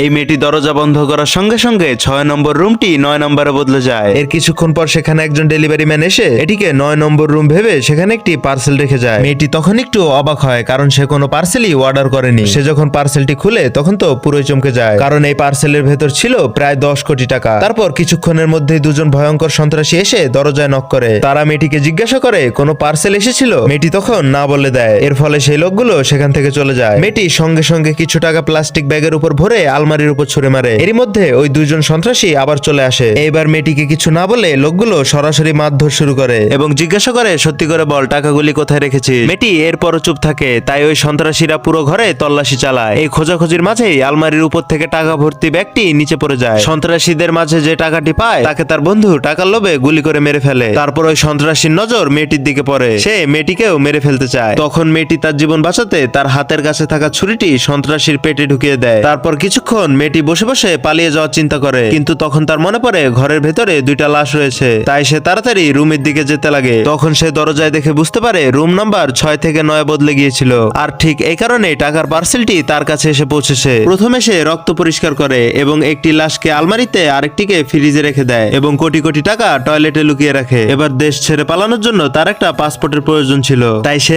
এই মেয়েটি দরজা বন্ধ করার সঙ্গে সঙ্গে 6 নম্বর রুমটি 9 নম্বরে বদলে যায়। এর কিছুক্ষণ পর সেখানে একজন ডেলিভারি ম্যান এসে এটিকে 9 নম্বর রুম ভেবে সেখানে একটি পার্সেল রেখে যায়। মেয়েটি তখন একটু অবাক হয়, কারণ সে কোনো পার্সেলই অর্ডার করেনি। সে যখন পার্সেলটি খুলে তখন তো পুরোই চমকে যায়, কারণ এই পার্সেলের ভেতর ছিল প্রায় 10 কোটি টাকা। তারপর কিছুক্ষণের মধ্যেই দুজন ভয়ঙ্কর সন্ত্রাসী এসে দরজায় নক করে। তারা মেয়েটিকে জিজ্ঞাসা করে কোনো পার্সেল এসেছিল। মেয়েটি তখন না বলে দেয়। এর ফলে সেই লোকগুলো সেখান থেকে চলে যায়। মেয়েটি সঙ্গে সঙ্গে কিছু টাকা প্লাস্টিক ব্যাগের উপর ভরে আলমারির উপর ছুঁড়ে মারে। এরই মধ্যে ওই দুইজন সন্ত্রাসী আবার চলে আসে। এইবার মেয়েটিকে কিছু না বলে লোকগুলো সরাসরি মারধর শুরু করে এবং জিজ্ঞাসা করে, সত্যি করে বল টাকাগুলি কোথায় রেখেছিস। মেয়েটি এরপরও চুপ থাকে। তাই ওই সন্ত্রাসীরা পুরো ঘরে তল্লাশি চালায়। এই খোঁজাখুঁজির মাঝেই আলমারির উপর থেকে টাকা ভর্তি ব্যাগটি নিচে পড়ে যায়। সন্ত্রাসীদের মাঝে যে টাকাটি পায় তাকে তার বন্ধু টাকার লোভে গুলি করে মেরে ফেলে। তারপর ওই সন্ত্রাসীর নজর মেয়েটির দিকে পড়ে। সে মেয়েটিকেও মেরে ফেলতে চায়। তখন মেয়েটি তার জীবন বাঁচাতে তার হাতের কাছে থাকা ছুরিটি সন্ত্রাসীর পেটে ঢুকিয়ে দেয়। তারপর কিছুক্ষণ মেয়েটি বসে বসে পালিয়ে যাওয়ার চিন্তা করে, কিন্তু তখন তার মনে পড়ে ঘরের ভেতরে দুইটা লাশ রয়েছে। তাই সে তাড়াতাড়ি রুমের দিকে যেতে লাগে। তখন সে দরজায় দেখে বুঝতে পারে রুম নাম্বার 6 থেকে 9 বদলে গিয়েছিল। আর ঠিক এই কারণে টাকার পার্সেলটি তার কাছে এসে পৌঁছেছে। প্রথমে সে রক্ত পরিষ্কার করে এবং একটি লাশকে আলমারিতে আরেকটিকে ফ্রিজে রেখে দেয় এবং কোটি কোটি টাকা টয়লেটে লুকিয়ে রাখে। এবার দেশ ছেড়ে পালানোর জন্য তার একটা পাসপোর্টের প্রয়োজন ছিল। তাই সে